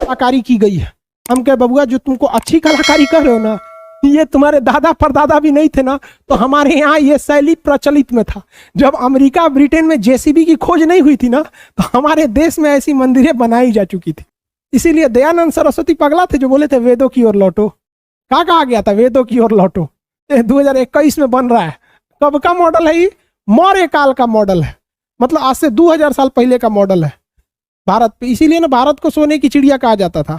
कलाकारी की गई है। हम कहे बबुआ जो तुमको अच्छी कलाकारी कर रहे हो ना, ये तुम्हारे दादा परदादा भी नहीं थे ना, तो हमारे यहाँ ये शैली प्रचलित में था। जब अमेरिका ब्रिटेन में जेसीबी की खोज नहीं हुई थी ना, तो हमारे देश में ऐसी मंदिरें बनाई जा चुकी थी। इसीलिए दयानंद सरस्वती पगला थे जो बोले थे वेदों की ओर लौटो। क्या कहा गया था? वेदों की ओर लौटो। 2021 में बन रहा है। कब का मॉडल है ये? मौर्य काल का मॉडल है, मतलब आज से 2000 साल पहले का मॉडल है भारत पे। इसीलिए ना भारत को सोने की चिड़िया कहा जाता था।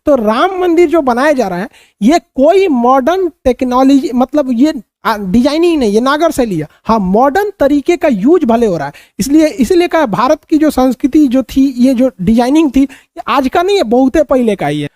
तो राम मंदिर जो बनाया जा रहा है, ये कोई मॉडर्न टेक्नोलॉजी, मतलब ये डिजाइनिंग नहीं, ये नागर शैली है। हाँ, मॉडर्न तरीके का यूज भले हो रहा है। इसलिए कहा भारत की जो संस्कृति जो थी, ये जो डिजाइनिंग थी, ये आज का नहीं है, बहुत पहले का ही है।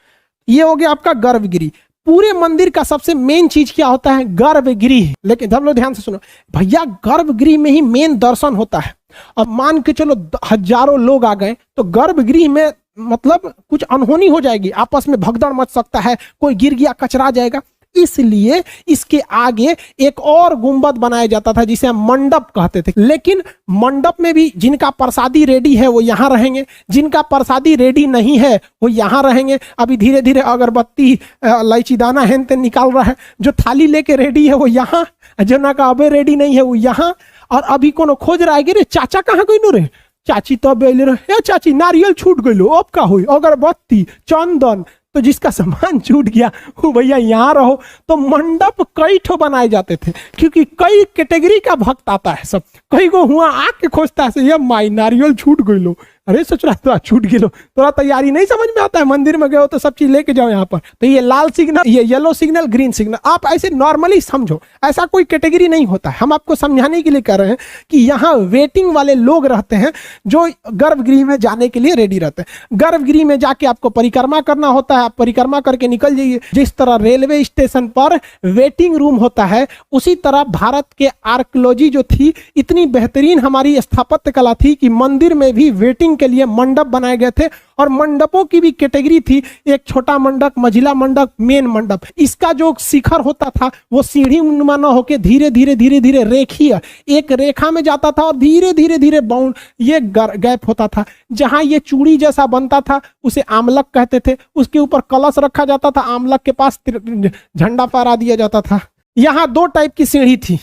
ये हो गया आपका गर्भगृह। पूरे मंदिर का सबसे मेन चीज क्या होता है? गर्भगृह। लेकिन सब लोग ध्यान से सुनो भैया, गर्भगृह में ही मेन दर्शन होता है। अब मान के चलो हजारों लोग आ गए तो गर्भगृह में मतलब कुछ अनहोनी हो जाएगी, आपस में भगदड़ मच सकता है, कोई गिर गया कचरा जाएगा। इसलिए इसके आगे एक और गुंबद बनाया जाता था जिसे हम मंडप कहते थे। लेकिन मंडप में भी जिनका प्रसादी रेडी है वो यहाँ रहेंगे, जिनका प्रसादी रेडी नहीं है वो यहाँ रहेंगे। अभी धीरे धीरे अगरबत्ती इलायची दाना हेन तेन निकाल रहा है। जो थाली लेके रेडी है वो यहाँ, जो ना का अबे रेडी नहीं है वो यहाँ। और अभी कोनो खोज रहा है रे चाचा कहाँ गई नो रे, चाची तो बेले रहे, चाची नारियल छूट गई, अब का हुई? अगरबत्ती चंदन। तो जिसका सामान छूट गया वो भैया यहाँ रहो। तो मंडप कई ठो बनाए जाते थे, क्योंकि कई कैटेगरी का भक्त आता है। सब कई को हुआ आके खोजता है, ये माई नारियल छूट गई लो, अरे सोच रहा थोड़ा छूट गई लो, थोड़ा तैयारी नहीं समझ में आता है। मंदिर में गए हो तो सब चीज लेके जाओ यहाँ पर। तो ये लाल सिग्नल, ये येलो सिग्नल, ग्रीन सिग्नल, आप ऐसे नॉर्मली समझो, ऐसा कोई कैटेगरी नहीं होता है। हम आपको समझाने के लिए कह रहे हैं कि यहाँ वेटिंग वाले लोग रहते हैं जो गर्भगृह में जाने के लिए रेडी रहते हैं। गर्भगृह में जाके आपको परिक्रमा करना होता है, आप परिक्रमा करके निकल जाइए। जिस तरह रेलवे स्टेशन पर वेटिंग रूम होता है, उसी तरह भारत के आर्कियोलॉजी जो थी, इतनी बेहतरीन हमारी स्थापत्य कला थी कि मंदिर में भी वेटिंग के लिए मंडप बनाए गए थे। और मंडपों की भी कैटेगरी थी, एक छोटा मंडप, मझिला मंडप, मेन मंडप। इसका जो शिखर होता था वो सीढ़ी नुमा न होकर धीरे धीरे धीरे धीरे रेखीय एक रेखा में जाता था और धीरे धीरे धीरे बाउंड ये गैप होता था। जहां ये चूड़ी जैसा बनता था उसे आमलक कहते थे। उसके ऊपर कलश रखा जाता था, आमलक के पास झंडा फहरा दिया जाता था। यहाँ दो टाइप की सीढ़ी थी,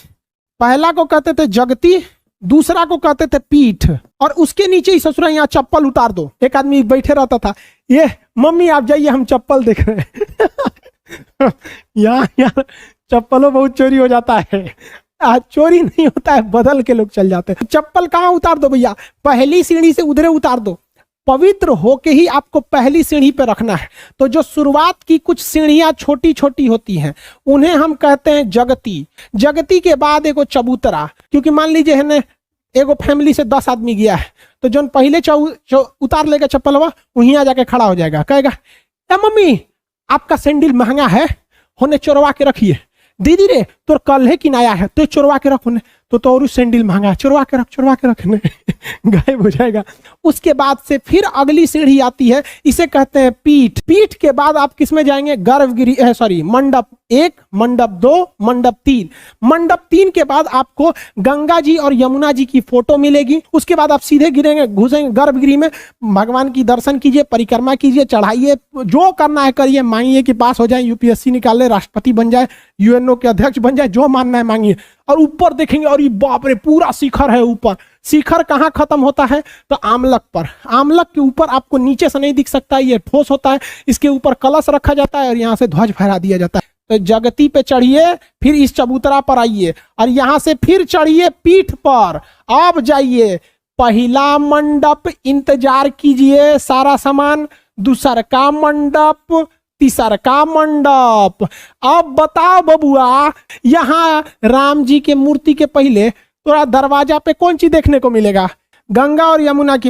पहला को कहते थे जगती, दूसरा को कहते थे पीठ। और उसके नीचे ही ससुरा यहाँ चप्पल उतार दो। एक आदमी बैठे रहता था, ये मम्मी आप जाइए हम चप्पल देख रहे हैं। यार चप्पलों बहुत चोरी हो जाता है। चोरी नहीं होता है, बदल के लोग चल जाते हैं। चप्पल कहाँ उतार दो भैया? पहली सीढ़ी से उधरे उतार दो। पवित्र होके ही आपको पहली सीढ़ी पे रखना है। तो जो शुरुआत की कुछ सीढ़ियां छोटी छोटी होती हैं उन्हें हम कहते हैं जगती। जगती के बाद एगो चबूतरा, क्योंकि मान लीजिए है ना एगो फैमिली से 10 आदमी गया है, तो जो पहले उतार लेगा चप्पलवा वहीं आ जाके खड़ा हो जाएगा, कहेगा क्या मम्मी आपका सैंडल महंगा है, होने चोरवा के रखिए। दीदी रे तोर कल है कि नया है, तो चोरवा के रख, होने तो और सैंडल महंगा है, चोरवा के रखने गायब हो जाएगा। उसके बाद से फिर अगली सीढ़ी आती है, इसे कहते हैं पीठ। पीठ के बाद आप किस में जाएंगे? गर्भगृह, सॉरी मंडप 1, मंडप 2, मंडप 3। मंडप 3 के बाद आपको गंगा जी और यमुना जी की फोटो मिलेगी। उसके बाद आप सीधे घुसेंगे गर्भगृह में, भगवान की दर्शन कीजिए, परिक्रमा कीजिए, चढ़ाइए, जो करना है करिए, मांगिए कि पास हो जाए, यूपीएससी निकाल ले, राष्ट्रपति बन जाए, यूएनओ के अध्यक्ष बन जाए, जो मानना है मांगिए। और ऊपर देखेंगे और ये बाप रे पूरा शिखर है ऊपर। शिखर कहाँ खत्म होता है? तो आमलक पर। आमलक के ऊपर आपको नीचे से नहीं दिख सकता, ये ठोस होता है, इसके ऊपर कलश रखा जाता है और यहाँ से ध्वज फहरा दिया जाता है। तो जगती पे चढ़िए, फिर इस चबूतरा पर आइए और यहाँ से फिर चढ़िए पीठ पर। अब जाइए पहला मंडप, इंतजार कीजिए, सारा सामान, दूसरा का मंडप, तीसरा का मंडप। अब बताओ बबुआ, यहाँ राम जी के मूर्ति के पहले थोड़ा दरवाजा पे कौन चीज देखने को मिलेगा? गंगा और यमुना की